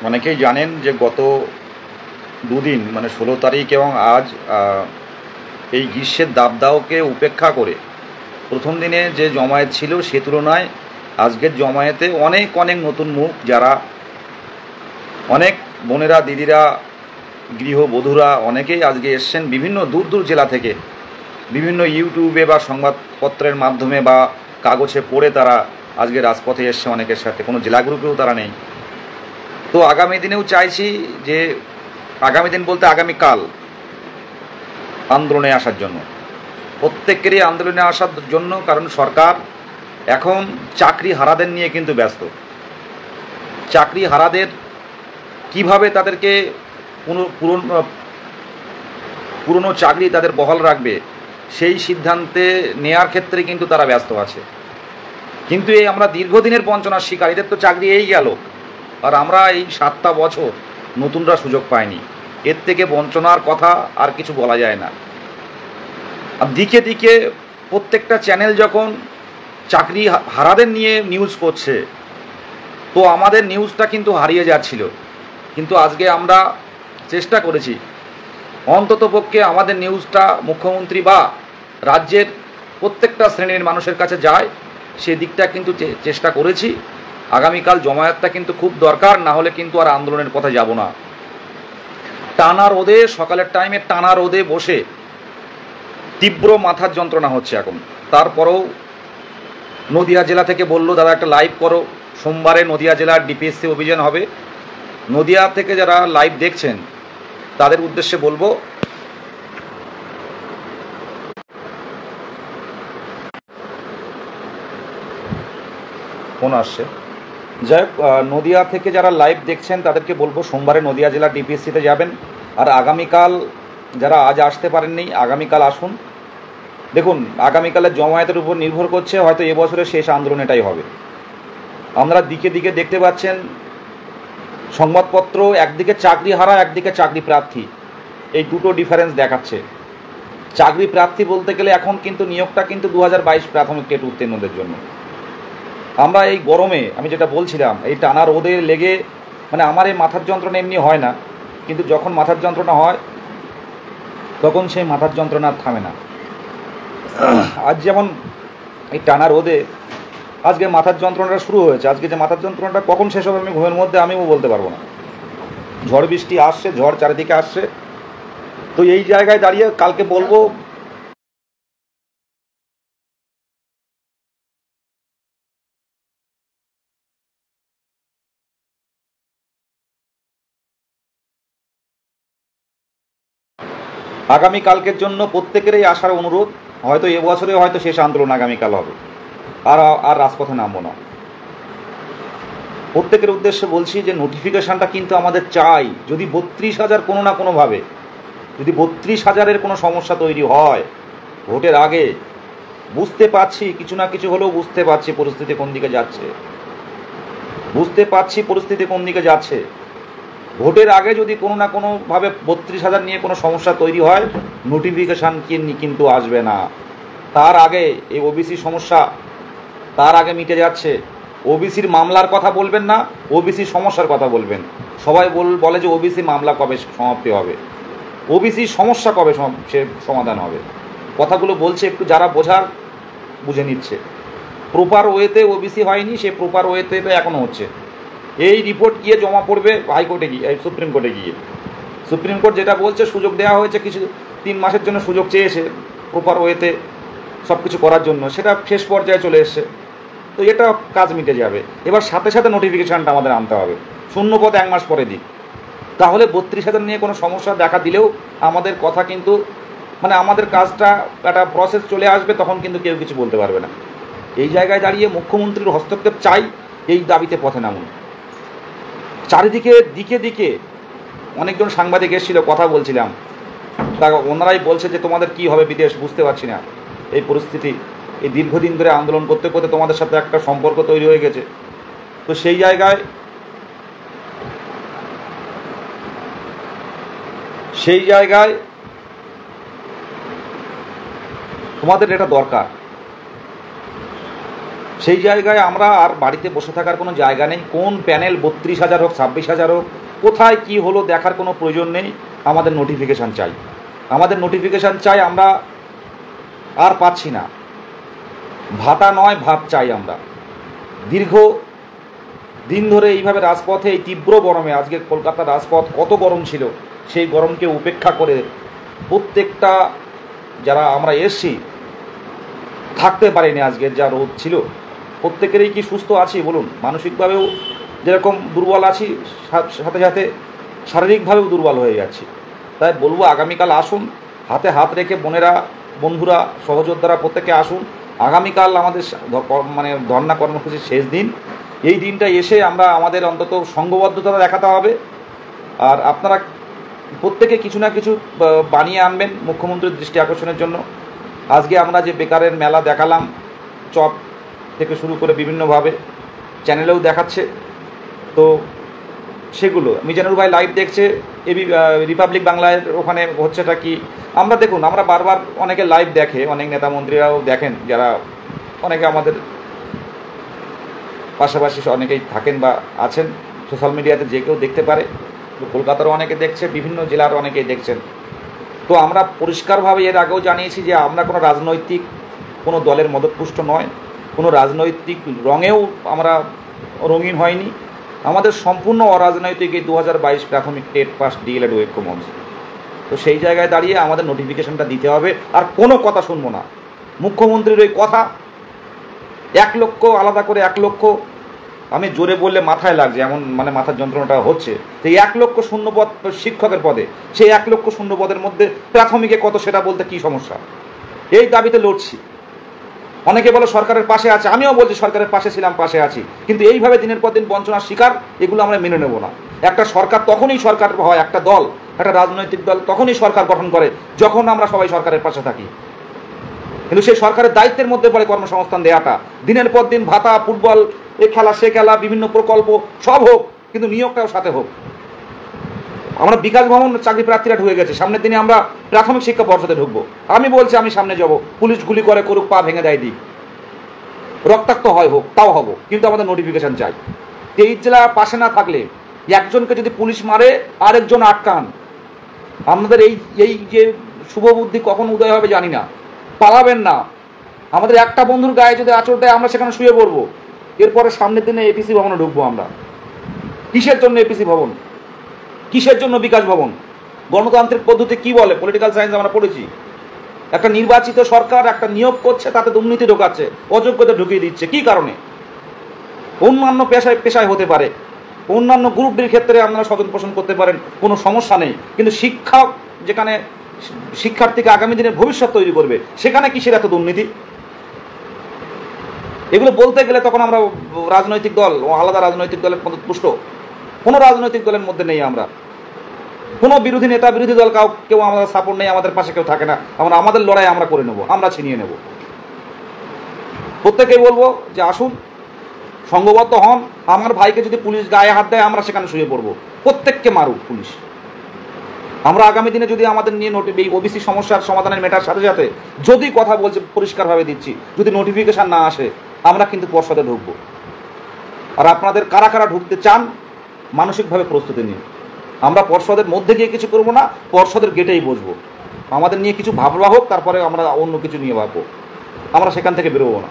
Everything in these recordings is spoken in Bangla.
অনেকেই জানেন যে গত দুদিন মানে 16 তারিখ এবং আজ এই গ্রীষ্মের দাবদাহকে উপেক্ষা করে প্রথম দিনে যে জমায়েত ছিল সে তুলনায় আজকের জমায়েতে অনেক অনেক নতুন মুখ, যারা অনেক বোনেরা, দিদিরা, গৃহবধূরা অনেকেই আজকে এসছেন বিভিন্ন দূর দূর জেলা থেকে। বিভিন্ন ইউটিউবে বা সংবাদপত্রের মাধ্যমে বা কাগজে পড়ে তারা আজকে রাজপথে এসছে। অনেকের সাথে কোনো জেলা গ্রুপেও তারা নেই। তো আগামী দিনেও চাইছি যে আগামী দিন বলতে আগামীকাল আন্দোলনে আসার জন্য, প্রত্যেকেরই আন্দোলনে আসার জন্য। কারণ সরকার এখন চাকরি হারাদের নিয়ে কিন্তু ব্যস্ত। চাকরি হারাদের কিভাবে তাদেরকে পুরনো চাকরি তাদের বহাল রাখবে সেই সিদ্ধান্তে নেয়ার ক্ষেত্রে কিন্তু তারা ব্যস্ত আছে। কিন্তু এই আমরা দীর্ঘদিনের বঞ্চনার শিকার, এদের তো চাকরি এই গেল, আর আমরা এই 7টা বছর নতুনরা সুযোগ পাইনি। এর থেকে বঞ্চনার কথা আর কিছু বলা যায় না। আর দিকে দিকে প্রত্যেকটা চ্যানেল যখন চাকরি হারাদের নিয়ে নিউজ করছে, তো আমাদের নিউজটা কিন্তু হারিয়ে যাচ্ছিল। কিন্তু আজকে আমরা চেষ্টা করেছি অন্ততপক্ষে আমাদের নিউজটা মুখ্যমন্ত্রী বা রাজ্যের প্রত্যেকটা শ্রেণীর মানুষের কাছে যায়, সেদিকটা কিন্তু চেষ্টা করেছি। আগামীকাল জমায়েতটা কিন্তু খুব দরকার, না হলে কিন্তু আর আন্দোলনের পথে যাব না। টানা রোদে, সকালের টাইমে টানা রোদে বসে তীব্র মাথার যন্ত্রণা হচ্ছে এখন। তারপরেও নদিয়া জেলা থেকে বলল, দাদা একটা লাইভ করো। সোমবারে নদিয়া জেলার ডিপিএসসি অভিযান হবে। নদিয়া থেকে যারা লাইভ দেখছেন তাদের উদ্দেশ্যে বলবো, ফোন আসছে। যাই হোক, নদিয়া থেকে যারা লাইভ দেখছেন তাদেরকে বলবো সোমবারে নদিয়া জেলার ডিপিএসসিতে যাবেন। আর আগামীকাল যারা আজ আসতে পারেননি, আগামীকাল আসুন। দেখুন, আগামীকালের জমায়েতের উপর নির্ভর করছে, হয়তো এবছরের শেষ আন্দোলন এটাই হবে। আমরা দিকে দিকে দেখতে পাচ্ছেন সংবাদপত্র, একদিকে চাকরি হারা, একদিকে চাকরি প্রার্থী, এই দুটো ডিফারেন্স দেখাচ্ছে। চাকরি প্রার্থী বলতে গেলে এখন কিন্তু নিয়োগটা কিন্তু 2022 প্রাথমিক টেট উত্তীর্ণদের জন্য। আমরা এই গরমে, আমি যেটা বলছিলাম, এই টানা রোদে লেগে মানে আমার এই মাথার যন্ত্রণা এমনি হয় না, কিন্তু যখন মাথার যন্ত্রণা হয় তখন সেই মাথার যন্ত্রণা আর থামে না। আজ যেমন এই টানা রোদে আজকে মাথার যন্ত্রণাটা শুরু হয়েছে। আজকে যে মাথার যন্ত্রণাটা কখন শেষ হবে আমি ঘুমের মধ্যে আমিও বলতে পারবো না। ঝড় বৃষ্টি আসছে, ঝড় চারিদিকে আসছে। তো এই জায়গায় দাঁড়িয়ে কালকে বলবো, আগামীকালকের জন্য প্রত্যেকেরই আসার অনুরোধ। হয়তো এবছরে হয়তো শেষ আন্দোলন আগামীকাল হবে, আর আর রাজপথে নামবো না। প্রত্যেকের উদ্দেশ্যে বলছি যে নোটিফিকেশানটা কিন্তু আমাদের চাই। যদি 32,000 কোনো না কোনোভাবে, যদি 32,000-এর কোনো সমস্যা তৈরি হয় ভোটের আগে, বুঝতে পারছি কিছু না কিছু হলেও বুঝতে পারছি পরিস্থিতি কোন দিকে যাচ্ছে, ভোটের আগে যদি কোনো না কোনোভাবে 32,000 নিয়ে কোনো সমস্যা তৈরি হয়, নোটিফিকেশান কিন্তু আসবে না। তার আগে এই ওবিসি সমস্যা তার আগে মিটে যাচ্ছে। ওবিসির মামলার কথা বলবেন না, ওবিসি সমস্যার কথা বলবেন। সবাই বলে যে ওবিসি মামলা কবে সমাপ্তি হবে, ওবিসি সমস্যা কবে সে সমাধান হবে। কথাগুলো বলছে একটু যারা বোঝার বুঝে নিচ্ছে। প্রপার ওয়েতে ওবিসি হয়নি, সে প্রপার ওয়েতে এখনও হচ্ছে। এই রিপোর্ট গিয়ে জমা পড়বে হাইকোর্টে গিয়ে, সুপ্রিম কোর্টে গিয়ে। সুপ্রিম কোর্ট যেটা বলছে, সুযোগ দেওয়া হয়েছে, কিছু 3 মাসের জন্য সুযোগ চেয়েছে প্রপার ওয়েতে সব কিছু করার জন্য, সেটা শেষ পর্যায়ে চলে এসছে। তো এটা কাজ মিটে যাবে। এবার সাথে সাথে নোটিফিকেশানটা আমাদের আনতে হবে, শূন্যপদ 1 মাস পরে দিক। তাহলে 32,000 নিয়ে কোনো সমস্যা দেখা দিলেও আমাদের কথা কিন্তু মানে আমাদের কাজটা একটা প্রসেস চলে আসবে, তখন কিন্তু কেউ কিছু বলতে পারবে না। এই জায়গায় দাঁড়িয়ে মুখ্যমন্ত্রীর হস্তক্ষেপ চাই, এই দাবিতে পথে নামুন। চারিদিকে দিকে দিকে অনেকজন সাংবাদিক এসেছিল, কথা বলছিলাম, তা ওনারাই বলছে যে তোমাদের কি হবে বিদেশ, বুঝতে পারছি না এই পরিস্থিতি। এই দীর্ঘদিন ধরে আন্দোলন করতে করতে তোমাদের সাথে একটা সম্পর্ক তৈরি হয়ে গেছে। তো সেই জায়গায় তোমাদের এটা দরকার। সেই জায়গায় আমরা আর বাড়িতে বসে থাকার কোনো জায়গা নেই। কোন প্যানেল 32,000 হোক 26,000 হোক, কোথায় কি হলো দেখার কোনো প্রয়োজন নেই। আমাদের নোটিফিকেশান চাই, আমাদের নোটিফিকেশান চাই। আমরা আর পাচ্ছি না, ভাতা নয় ভাত চাই আমরা। দীর্ঘ দিন ধরে এইভাবে রাজপথে, এই তীব্র গরমে, আজকে কলকাতার রাজপথ কত গরম ছিল, সেই গরমকে উপেক্ষা করে প্রত্যেকটা যারা আমরা এসছি থাকতে পারিনি। আজকের যা রোদ ছিল, প্রত্যেকেরই কি সুস্থ আছি বলুন? মানসিকভাবেও যেরকম দুর্বল আছি, সাথে সাথে শারীরিকভাবেও দুর্বল হয়ে যাচ্ছি। তাই বলবো আগামীকাল আসুন, হাতে হাত রেখে বোনেরা, বন্ধুরা, সহযোদ্ধারা প্রত্যেকে আসুন। আগামীকাল আমাদের মানে ধর্ণা কর্মসূচির শেষ দিন। এই দিনটা এসে আমরা আমাদের অন্তত সংঘবদ্ধতা দেখাতে হবে। আর আপনারা প্রত্যেকে কিছু না কিছু বানিয়ে আনবেন মুখ্যমন্ত্রীর দৃষ্টি আকর্ষণের জন্য। আজকে আমরা যে বেকারের মেলা দেখালাম, চপ থেকে শুরু করে বিভিন্নভাবে চ্যানেলেও দেখাচ্ছে, তো সেগুলো মিজানুর ভাই লাইভ দেখছে, এবি রিপাবলিক বাংলায় ওখানে হচ্ছেটা কি আমরা দেখুন। আমরা বারবার অনেকে লাইভ দেখে, অনেক নেতা মন্ত্রীরাও দেখেন, যারা অনেকে আমাদের পাশাপাশি অনেকেই থাকেন বা আছেন সোশ্যাল মিডিয়াতে, যে কেউ দেখতে পারে। তো কলকাতারও অনেকে দেখছে, বিভিন্ন জেলার অনেকেই দেখছেন। তো আমরা পরিষ্কারভাবে এর আগেও জানিয়েছি যে আমরা কোনো রাজনৈতিক কোনো দলের মদতপুষ্ট নয়, কোনো রাজনৈতিক রঙেও আমরা রঙিন হয়নি। আমাদের সম্পূর্ণ অরাজনৈতিক এই 2022 প্রাথমিক টেট পাস ডিএলএড ঐক্য মঞ্চ। তো সেই জায়গায় দাঁড়িয়ে আমাদের নোটিফিকেশনটা দিতে হবে। আর কোনো কথা শুনবো না মুখ্যমন্ত্রীর ওই কথা, 1 লক্ষ আলাদা করে 1 লক্ষ, আমি জোরে বললে মাথায় লাগছে, এমন মানে মাথার যন্ত্রণাটা হচ্ছে। তো 1 লক্ষ শূন্যপদ শিক্ষকের পদে, সেই 1 লক্ষ শূন্যপদের মধ্যে প্রাথমিকে কত সেটা বলতে কী সমস্যা? এই দাবিতে লড়ছি। অনেকে বলো সরকারের পাশে আছে, আমিও বলছি সরকারের পাশে ছিলাম, পাশে আছি, কিন্তু এইভাবে দিনের পর দিন বঞ্চনার শিকার, এগুলো আমরা মেনে নেব না। একটা সরকার তখনই সরকার হয়, একটা দল, একটা রাজনৈতিক দল তখনই সরকার গঠন করে যখন আমরা সবাই সরকারের পাশে থাকি। কিন্তু সেই সরকারের দায়িত্বের মধ্যে পড়ে কর্মসংস্থান দেওয়াটা। দিনের পর দিন ভাতা, ফুটবল, এ খেলা সে খেলা, বিভিন্ন প্রকল্প সব হোক, কিন্তু নিয়োগটাও সাথে হোক। আমরা বিকাশ ভবন চাকরি প্রার্থীরা ঢুকে গেছে, সামনের দিনে আমরা প্রাথমিক শিক্ষা পর্ষদে ঢুকবো। আমি বলছি আমি সামনে যাব, পুলিশ গুলি করে করুক, পা ভেঙে দেয় দিক, রক্তাক্ত হয় হোক, তাও হব, কিন্তু আমাদের নোটিফিকেশান চাই। 23 জেলা পাশে না থাকলে, একজনকে যদি পুলিশ মারে আরেকজন আটকান, আমাদের এই যে শুভ বুদ্ধি কখন উদয় হবে জানি না। পালাবেন না। আমাদের একটা বন্ধুর গায়ে যদি আঁচড় দেয় আমরা সেখানে শুয়ে পড়বো। এরপরে সামনের দিনে এপিসি ভবনে ঢুকবো আমরা। কিসের জন্য এপিসি ভবন? কিসের জন্য বিকাশ ভবন? গণতান্ত্রিক পদ্ধতি কি বলে? পলিটিক্যাল সায়েন্স আমরা পড়েছি। একটা নির্বাচিত সরকার একটা নিয়োগ করছে, তাতে দুর্নীতি ঢোকাচ্ছে, অযোগ্যতা ঢুকিয়ে দিচ্ছে। কি কারণে? অন্যান্য পেশায় হতে পারে, অন্যান্য গ্রুপটির ক্ষেত্রে আপনারা স্বজন পোষণ করতে পারেন, কোনো সমস্যা নেই, কিন্তু শিক্ষক যেখানে শিক্ষার্থীকে আগামী দিনে ভবিষ্যৎ তৈরি করবে, সেখানে কিসের এত দুর্নীতি? এগুলো বলতে গেলে তখন আমরা রাজনৈতিক দল, আলাদা রাজনৈতিক দলের পুষ্ট, কোনো রাজনৈতিক দলের মধ্যে নেই আমরা। কোনো বিরোধী নেতা, বিরোধী দল কেউ আমাদের সাপোর্ট নেই, আমাদের পাশে কেউ থাকে না। আমরা আমাদের লড়াই আমরা করে নেব, আমরা ছিনিয়ে নেব। প্রত্যেকেই বলবো যে আসুন, সংঘবদ্ধ হন। আমার ভাইকে যদি পুলিশ গায়ে হাত দেয়, আমরা সেখানে শুয়ে পড়বো। প্রত্যেককে মারুক পুলিশ। আমরা আগামী দিনে যদি আমাদের নিয়ে এই ওবিসি সমস্যার সমাধানের মেটার সাথে সাথে যদি কথা বলছে, পরিষ্কারভাবে দিচ্ছি, যদি নোটিফিকেশান না আসে, আমরা কিন্তু পর্ষদে ঢুকবো। আর আপনাদের কারা কারা ঢুকতে চান, মানসিকভাবে প্রস্তুতি নিন। আমরা পর্ষদের মধ্যে গিয়ে কিছু করবো না, পর্ষদের গেটেই বসবো। আমাদের নিয়ে কিছু ভাবনা হোক, তারপরে আমরা অন্য কিছু নিয়ে ভাববো। আমরা সেখান থেকে বেরোবো না।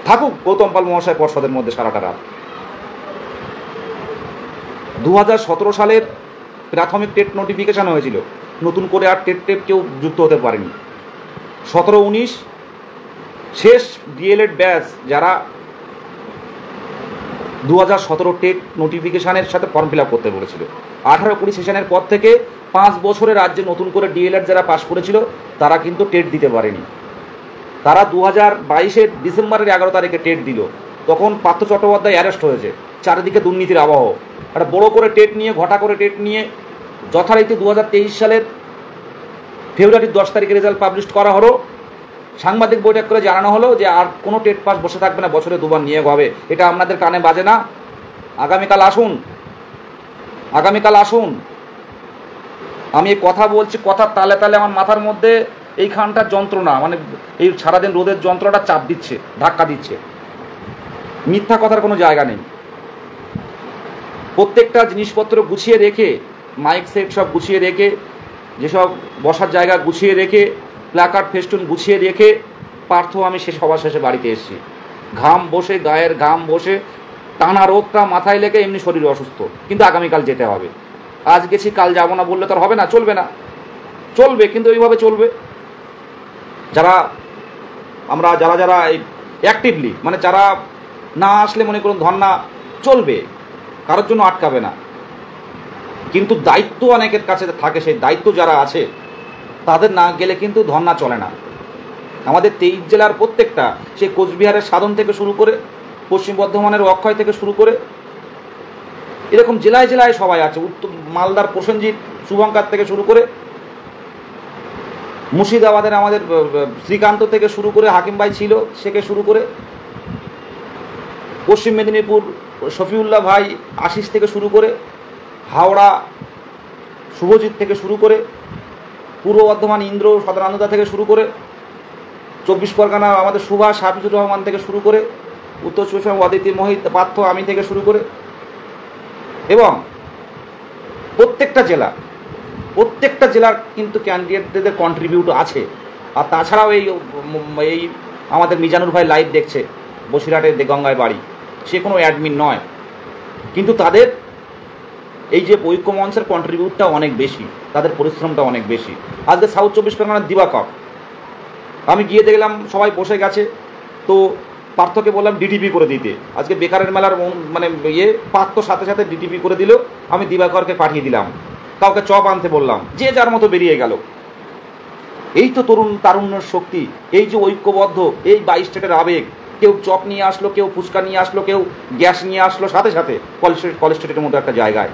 থাকুক গৌতম পাল মহাশয় পর্ষদের মধ্যে সারাটা রাত। 2017 সালের প্রাথমিক টেট নোটিফিকেশান হয়েছিল, নতুন করে আর টেট কেউ যুক্ত হতে পারেনি। 17-19 শেষ ডিএলএড ব্যাচ যারা 2017 টেট নোটিফিকেশানের সাথে ফর্ম ফিল আপ করতে বলেছিল, 18-20 সেশনের পর থেকে 5 বছরে রাজ্যে নতুন করে ডিএলএড যারা পাশ করেছিল তারা কিন্তু টেট দিতে পারেনি। তারা 2022-এর ডিসেম্বরের 11 তারিখে টেট দিল। তখন পার্থ চট্টোপাধ্যায় অ্যারেস্ট হয়েছে, চারিদিকে দুর্নীতির আবহ। একটা বড় করে টেট নিয়ে, ঘটা করে টেট নিয়ে যথারীতি 2023 সালের ফেব্রুয়ারির 10 তারিখে রেজাল্ট পাবলিশ করা হলো। সাংবাদিক বৈঠক করে জানানো হলো যে আর কোনো টেট পাস বসে থাকবে না, বছরে 2বার নিয়োগ হবে। এটা আপনাদের কানে বাজে না? আগামীকাল আসুন, আগামীকাল আসুন। আমি কথা বলছি, কথার তালে তালে আমার মাথার মধ্যে এইখানটার যন্ত্রণা, মানে এই সারাদিন রোদের যন্ত্রণাটা চাপ দিচ্ছে, ধাক্কা দিচ্ছে। মিথ্যা কথার কোনো জায়গা নেই। প্রত্যেকটা জিনিসপত্র গুছিয়ে রেখে, মাইক সেট সব গুছিয়ে রেখে, যেসব বসার জায়গা গুছিয়ে রেখে, প্ল্যাকার্ড ফেস্টুন গুছিয়ে রেখে পার্থ আমি সবার শেষে বাড়িতে এসেছি। ঘাম বসে, গায়ের ঘাম বসে, টানা রোদটা মাথায় লেগে এমনি শরীর অসুস্থ, কিন্তু আগামীকাল যেতে হবে। আজ গেছি কাল যাবো না বললে তো আর হবে না, চলবে না। চলবে, কিন্তু এইভাবে চলবে। যারা যারা এই অ্যাক্টিভলি, মানে যারা না আসলে মনে করুন ধর্না চলবে, কারোর জন্য আটকাবে না, কিন্তু দায়িত্ব অনেকের কাছে থাকে। সেই দায়িত্ব যারা আছে তাদের না গেলে কিন্তু ধর্না চলে না। আমাদের 23 জেলার প্রত্যেকটা, সেই কোচবিহারের সাধন থেকে শুরু করে, পশ্চিম বর্ধমানের অক্ষয় থেকে শুরু করে, এরকম জেলায় জেলায় সবাই আছে। উত্তর মালদার প্রসেনজিৎ শুভঙ্কার থেকে শুরু করে, মুর্শিদাবাদের আমাদের শ্রীকান্ত থেকে শুরু করে, হাকিম ভাই ছিল থেকে শুরু করে, পশ্চিম মেদিনীপুর শফিউল্লাহ ভাই আশিস থেকে শুরু করে, হাওড়া শুভজিৎ থেকে শুরু করে, পূর্ব বর্ধমান ইন্দ্র সদানন্দা থেকে শুরু করে, 24 পরগনা আমাদের সুভাষ হাফিজুর রহমান থেকে শুরু করে, উত্তর চব্বিশ পরগনা অদিতি মোহিত পার্থ আমি থেকে শুরু করে, এবং প্রত্যেকটা জেলার কিন্তু ক্যান্ডিডেটদের কন্ট্রিবিউট আছে। আর তাছাড়াও এই আমাদের মিজানুর ভাই লাইভ দেখছে, বসিরহাটের গঙ্গায় বাড়ি, সে কোনো অ্যাডমিন নয়, কিন্তু তাদের এই যে ঐক্য মঞ্চের কন্ট্রিবিউটটা অনেক বেশি, তাদের পরিশ্রমটা অনেক বেশি। আজকে সাউথ 24 পরগনার দিবাকর, আমি গিয়ে দেখলাম সবাই বসে গেছে, তো পার্থকে বললাম ডিটিপি করে দিতে। আজকে বেকারের মেলার মানে পার্থ সাথে সাথে ডিটিপি করে দিল, আমি দিবাকরকে পাঠিয়ে দিলাম, কাউকে চপ আনতে বললাম, যে যার মতো বেরিয়ে গেল। এই তো তারুণ্যের শক্তি, এই যে ঐক্যবদ্ধ, এই 22 স্টেটের আবেগ। কেউ চপ নিয়ে আসলো, কেউ ফুচকা নিয়ে আসলো, কেউ গ্যাস নিয়ে আসলো, সাথে সাথে কলেজ স্ট্রিটের মতো একটা জায়গায়।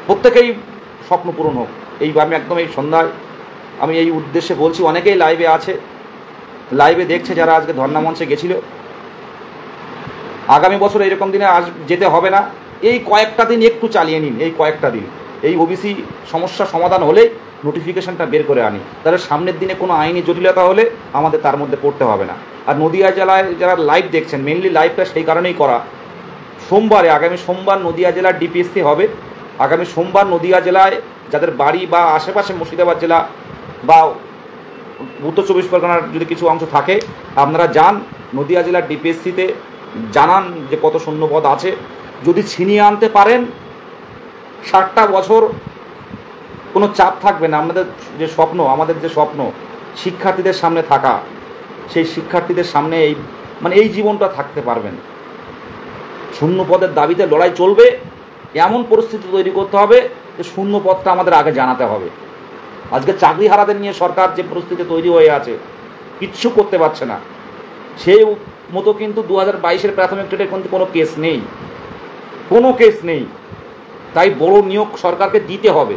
প্রত্যেকেই স্বপ্ন পূরণ হোক। আমি একদম এই সন্ধ্যায় আমি এই উদ্দেশ্যে বলছি, অনেকেই লাইভে আছে, লাইভে দেখছে যারা আজকে ধর্ণা মঞ্চে গেছিল। আগামী বছর এইরকম দিনে যেতে হবে না। এই কয়েকটা দিন একটু চালিয়ে নিন, এই কয়েকটা দিন এই ওবিসি সমস্যা সমাধান হলেই নোটিফিকেশনটা বের করে আনি, তাহলে সামনের দিনে কোনো আইনি জটিলতা হলে আমাদের তার মধ্যে পড়তে হবে না। আর নদিয়া জেলায় যারা লাইভ দেখছেন, মেনলি লাইভটা সেই কারণেই করা, আগামী সোমবার নদিয়া জেলার ডিপিএসসি হবে। আগামী সোমবার নদিয়া জেলায় যাদের বাড়ি বা আশেপাশে মুর্শিদাবাদ জেলা বা উত্তর 24 পরগনার যদি কিছু অংশ থাকে, আপনারা যান নদিয়া জেলার ডিপিএসসিতে, জানান যে কত শূন্যপদ আছে। যদি ছিনিয়ে আনতে পারেন, 60টা বছর কোনো চাপ থাকবে না। আমাদের যে স্বপ্ন শিক্ষার্থীদের সামনে থাকা, সেই শিক্ষার্থীদের সামনে এই জীবনটা থাকতে পারবেন। শূন্য পদের দাবিতে লড়াই চলবে, এমন পরিস্থিতি তৈরি করতে হবে যে শূন্য পদটা আমাদের আগে জানাতে হবে। আজকে চাকরি হারাদের নিয়ে সরকার যে পরিস্থিতি তৈরি হয়ে আছে, কিচ্ছু করতে পারছে না। সেই মতো কিন্তু 2022-এর প্রাথমিক টেটের কিন্তু কোনো কেস নেই। তাই বড় নিয়োগ সরকারকে দিতে হবে।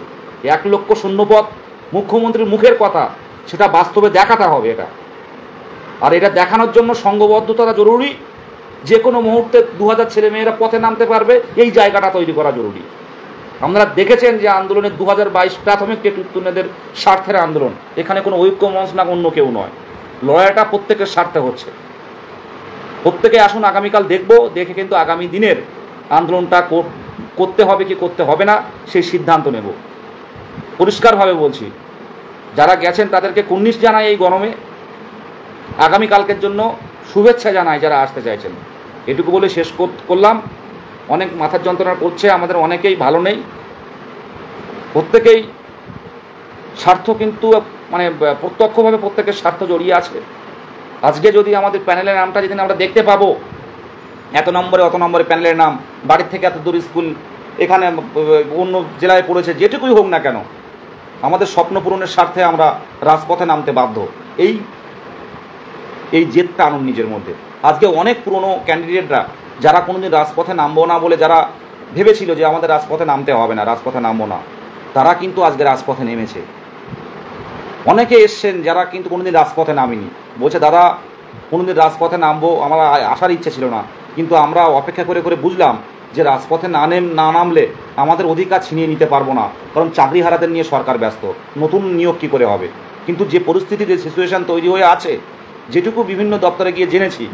1 লক্ষ শূন্যপদ মুখ্যমন্ত্রীর মুখের কথা, সেটা বাস্তবে দেখাতে হবে এটা। আর এটা দেখানোর জন্য সংঘবদ্ধতা জরুরি। যে কোনো মুহূর্তে 2000 ছেলেমেয়েরা পথে নামতে পারবে, এই জায়গাটা তৈরি করা জরুরি। আপনারা দেখেছেন যে আন্দোলনের 2022 প্রাথমিক টেট উত্তীর্ণদের স্বার্থের আন্দোলন, এখানে কোনো ঐক্য মঞ্চ না অন্য কেউ নয়, লড়াইটা প্রত্যেকের স্বার্থে হচ্ছে। প্রত্যেকে আসুন, আগামীকাল দেখে কিন্তু আগামী দিনের আন্দোলনটা করতে হবে কি করতে হবে না সেই সিদ্ধান্ত নেব। পরিষ্কারভাবে বলছি, যারা গেছেন তাদেরকে কুর্নিশ জানাই এই গরমে, আগামীকালকের জন্য শুভেচ্ছা জানাই যারা আসতে চাইছেন। এটুকু বলে শেষ করলাম। অনেক মাথার যন্ত্রণা করছে, আমাদের অনেকেই ভালো নেই, প্রত্যেকেই স্বার্থ কিন্তু প্রত্যক্ষভাবে প্রত্যেকের স্বার্থ জড়িয়ে আছে। আজকে যদি আমাদের প্যানেলের নামটা যেদিন আমরা দেখতে পাবো, এত নম্বরে প্যানেলের নাম, বাড়ির থেকে এত দূর স্কুল, এখানে অন্য জেলায় পড়েছে, যেটুকুই হোক না কেন, আমাদের স্বপ্ন পূরণের স্বার্থে আমরা রাজপথে নামতে বাধ্য। এই জেদটা আনুন নিজের মধ্যে। আজকে অনেক পুরনো ক্যান্ডিডেটরা যারা কোনোদিন রাজপথে নামবো না বলে যারা ভেবেছিল যে আমাদের রাজপথে নামতে হবে না, রাজপথে নামবো না, তারা কিন্তু আজকে রাজপথে নেমেছে। অনেকে এসছেন যারা কিন্তু কোনোদিন রাজপথে নামেনি, বলছে দাদা কোনোদিন রাজপথে নামবো, আমার আসার ইচ্ছে ছিল না, কিন্তু আমরা অপেক্ষা করে বুঝলাম যে রাজপথে না নামলে আমাদের অধিকার ছিনিয়ে নিতে পারবো না, কারণ চাকরি হারাদের নিয়ে সরকার ব্যস্ত, নতুন নিয়োগ কী করে হবে। কিন্তু যে পরিস্থিতি, যে সিচুয়েশান তৈরি হয়ে আছে, যেটুকু বিভিন্ন দপ্তরে গিয়ে জেনেছি,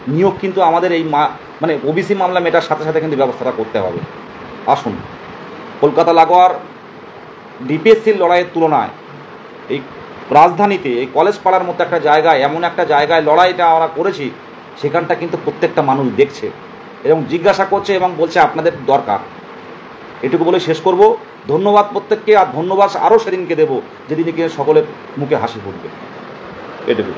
নিয়োগ কিন্তু আমাদের এই মানে ওবিসি মামলা মেটার সাথে সাথে কিন্তু ব্যবস্থাটা করতে হবে। আসুন, কলকাতা লাগোয়ার ডিপিএসসির লড়াইয়ের তুলনায় এই রাজধানীতে এই কলেজ পাড়ার মতো একটা জায়গায়, এমন একটা জায়গায় লড়াইটা আমরা করেছি, সেখানটা কিন্তু প্রত্যেকটা মানুষ দেখছে এবং জিজ্ঞাসা করছে এবং বলছে আপনাদের দরকার। এটুকু বলে শেষ করব। ধন্যবাদ প্রত্যেককে, আর ধন্যবাদ আরও সেদিনকে দেবো যেদিনকে সকলের মুখে হাসি ফুটবে। এটুকু।